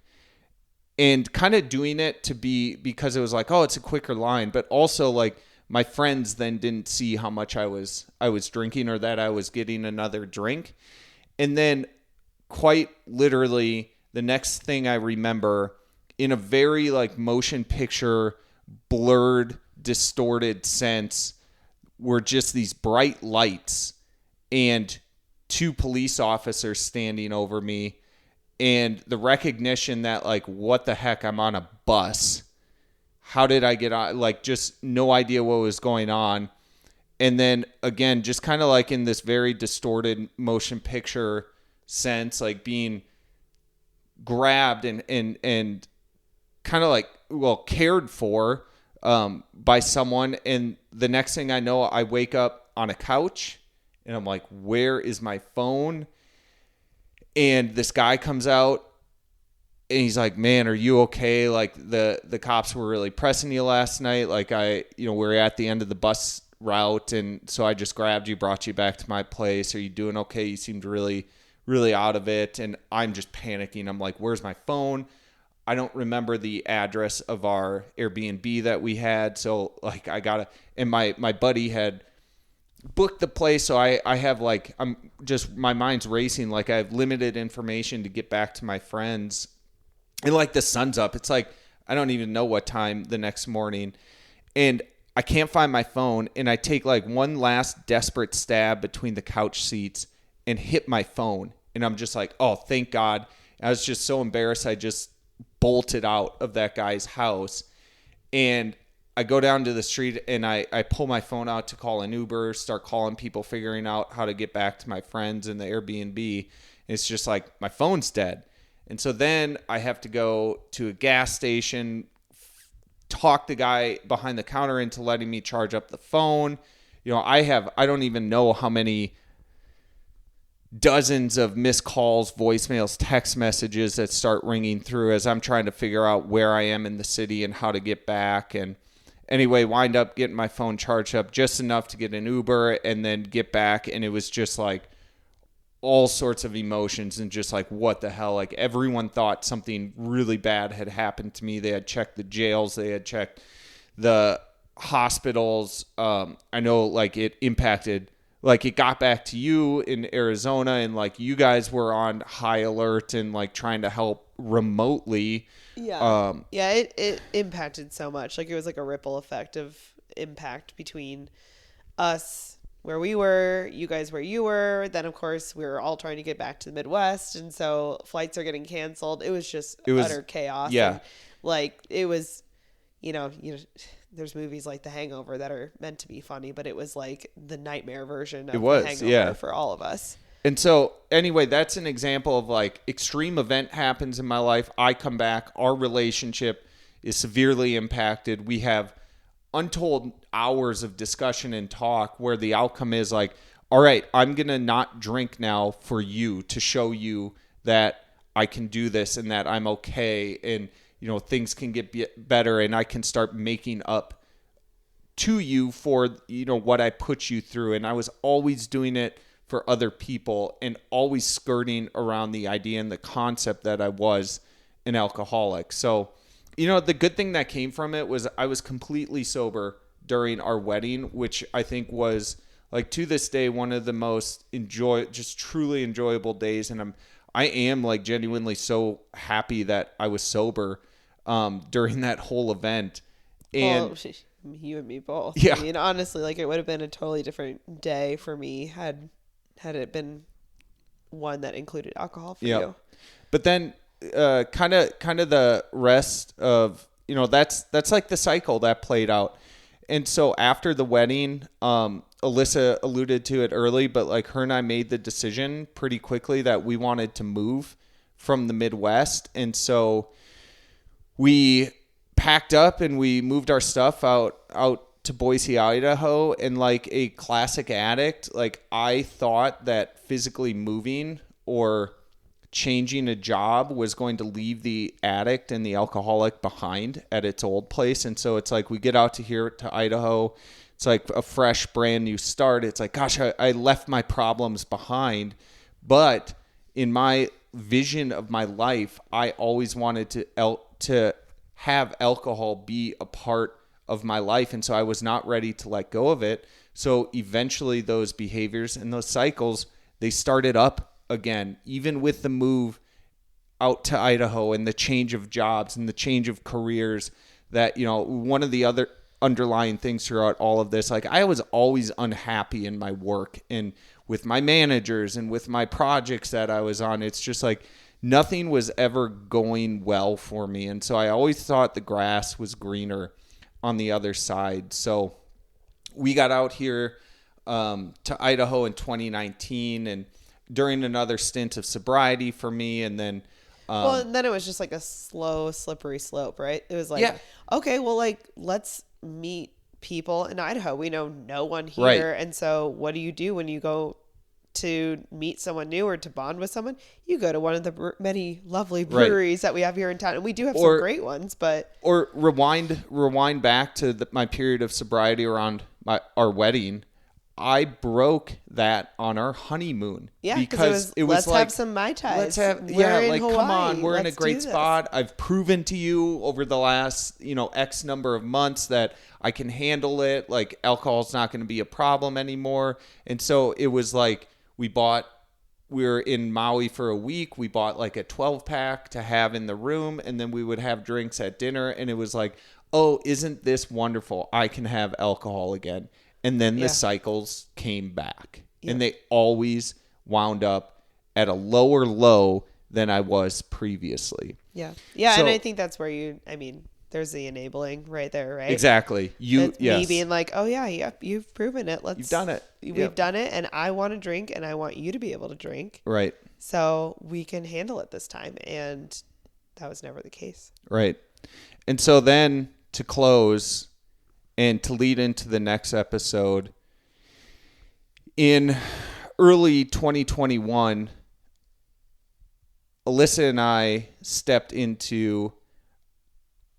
and kind of doing it because it was like, oh, it's a quicker line. But also, like, my friends then didn't see how much I was drinking or that I was getting another drink. And then quite literally, the next thing I remember, in a very like motion picture, blurred, distorted sense, were just these bright lights and 2 police officers standing over me, and the recognition that, like, what the heck, I'm on a bus. How did I get on? Like, just no idea what was going on. And then again, just kind of like in this very distorted motion picture sense, like being grabbed and kind of like, well, cared for by someone. And the next thing I know, I wake up on a couch and I'm like, where is my phone? And this guy comes out and he's like, man, are you okay? Like the cops were really pressing you last night. Like we're at the end of the bus route. And so I just grabbed you, brought you back to my place. Are you doing okay? You seemed really, really out of it. And I'm just panicking. I'm like, where's my phone? I don't remember the address of our Airbnb that we had. So like and my buddy had booked the place. So I have like, my mind's racing. Like I have limited information to get back to my friends. And like the sun's up. It's like, I don't even know what time the next morning. And I can't find my phone. And I take like one last desperate stab between the couch seats and hit my phone. And I'm just like, oh, thank God. I was just so embarrassed. I just bolted out of that guy's house. And I go down to the street and I pull my phone out to call an Uber, start calling people, figuring out how to get back to my friends in the Airbnb. And it's just like, my phone's dead. And so then I have to go to a gas station, talk the guy behind the counter into letting me charge up the phone. I don't even know how many dozens of missed calls, voicemails, text messages that start ringing through as I'm trying to figure out where I am in the city and how to get back. And anyway, wind up getting my phone charged up just enough to get an Uber and then get back. And it was just like all sorts of emotions and just like, what the hell? Like everyone thought something really bad had happened to me. They had checked the jails. They had checked the hospitals. I know like it impacted, like it got back to you in Arizona and like you guys were on high alert and like trying to help remotely. Yeah. It impacted so much. Like it was like a ripple effect of impact between us where we were, you guys where you were. Then of course we were all trying to get back to the Midwest. And so flights are getting canceled. It was utter chaos. Yeah. And like it was, there's movies like The Hangover that are meant to be funny, but it was like the nightmare version of The Hangover for all of us. And so anyway, that's an example of like extreme event happens in my life. I come back. Our relationship is severely impacted. We have untold hours of discussion and talk where the outcome is like, all right, I'm going to not drink now for you to show you that I can do this and that I'm okay. And, things can get better and I can start making up to you for, what I put you through. And I was always doing it for other people and always skirting around the idea and the concept that I was an alcoholic. So, the good thing that came from it was I was completely sober during our wedding, which I think was like to this day one of the most just truly enjoyable days. And I am like genuinely so happy that I was sober during that whole event. And you and me both. Yeah. I mean, honestly, like it would have been a totally different day for me had it been one that included alcohol for you. But then kind of the rest of, that's like the cycle that played out. And so after the wedding, Alyssa alluded to it early, but like her and I made the decision pretty quickly that we wanted to move from the Midwest. And so we packed up and we moved our stuff out to Boise, Idaho. And like a classic addict, like I thought that physically moving or changing a job was going to leave the addict and the alcoholic behind at its old place. And so it's like we get out to Idaho. It's like a fresh, brand new start. It's like, gosh, I left my problems behind. But in my vision of my life, I always wanted to have alcohol be a part of my life. And so I was not ready to let go of it. So eventually those behaviors and those cycles, they started up again, even with the move out to Idaho and the change of jobs and the change of careers. That, one of the other underlying things throughout all of this, like I was always unhappy in my work and with my managers and with my projects that I was on. It's just like nothing was ever going well for me. And so I always thought the grass was greener on the other side. So we got out here to Idaho in 2019 and during another stint of sobriety for me, and then well, and then it was just like a slow, slippery slope, right? It was like, Yeah. okay, well, like, let's meet people in Idaho. We know no one here. Right. And so what do you do when you go to meet someone new or to bond with someone? You go to one of the many lovely breweries that we have here in town. And we do have some great ones, but... Or rewind back to my period of sobriety around our wedding. I broke that on our honeymoon. Yeah, because it was let's have some Mai Tais. Let's have, We're in Hawaii. come on, we're in a Let's great do this. spot. I've proven to you over the last, X number of months that I can handle it. Like, alcohol's not going to be a problem anymore. And so it was like, we were in Maui for a week. We bought like a 12-pack to have in the room, and then we would have drinks at dinner. And it was like, oh, isn't this wonderful? I can have alcohol again. And then the cycles came back. Yep. And they always wound up at a lower low than I was previously. Yeah. Yeah, so, and I think that's where there's the enabling right there, right? Exactly. Me being like, oh yeah, you've proven it. You've done it. We've done it, and I want to drink, and I want you to be able to drink. Right. So we can handle it this time. And that was never the case. Right. And so then to close... And to lead into the next episode, in early 2021, Alyssa and I stepped into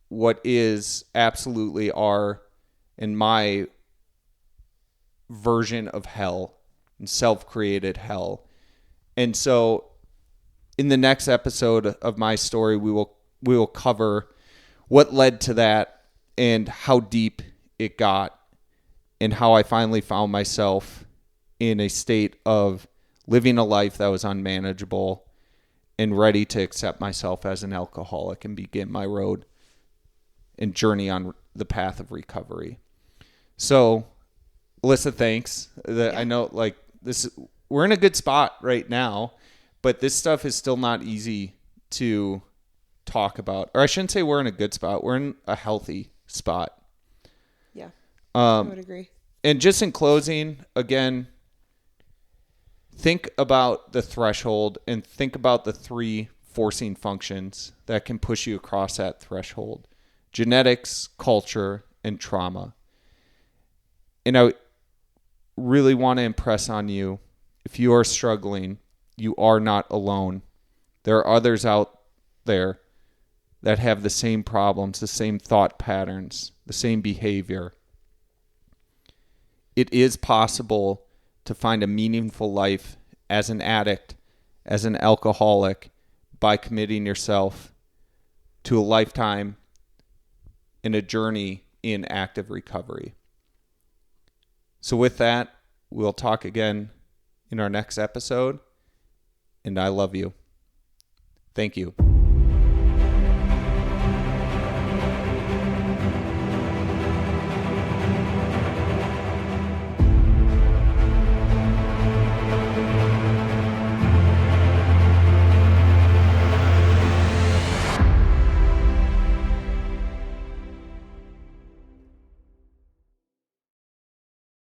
what is absolutely our and my version of hell, and self-created hell. And so in the next episode of my story, we will cover what led to that and how deep it got, and how I finally found myself in a state of living a life that was unmanageable and ready to accept myself as an alcoholic and begin my road and journey on the path of recovery. So, Alyssa, thanks. I know we're in a good spot right now, but this stuff is still not easy to talk about. Or I shouldn't say we're in a good spot. We're in a healthy spot. Yeah, I would agree. And just in closing, again, think about the threshold and think about the 3 forcing functions that can push you across that threshold: genetics, culture, and trauma. And I really want to impress on you, if you are struggling, you are not alone. There are others out there that have the same problems, the same thought patterns, the same behavior. It is possible to find a meaningful life as an addict, as an alcoholic, by committing yourself to a lifetime in a journey in active recovery. So with that, we'll talk again in our next episode, and I love you. Thank you.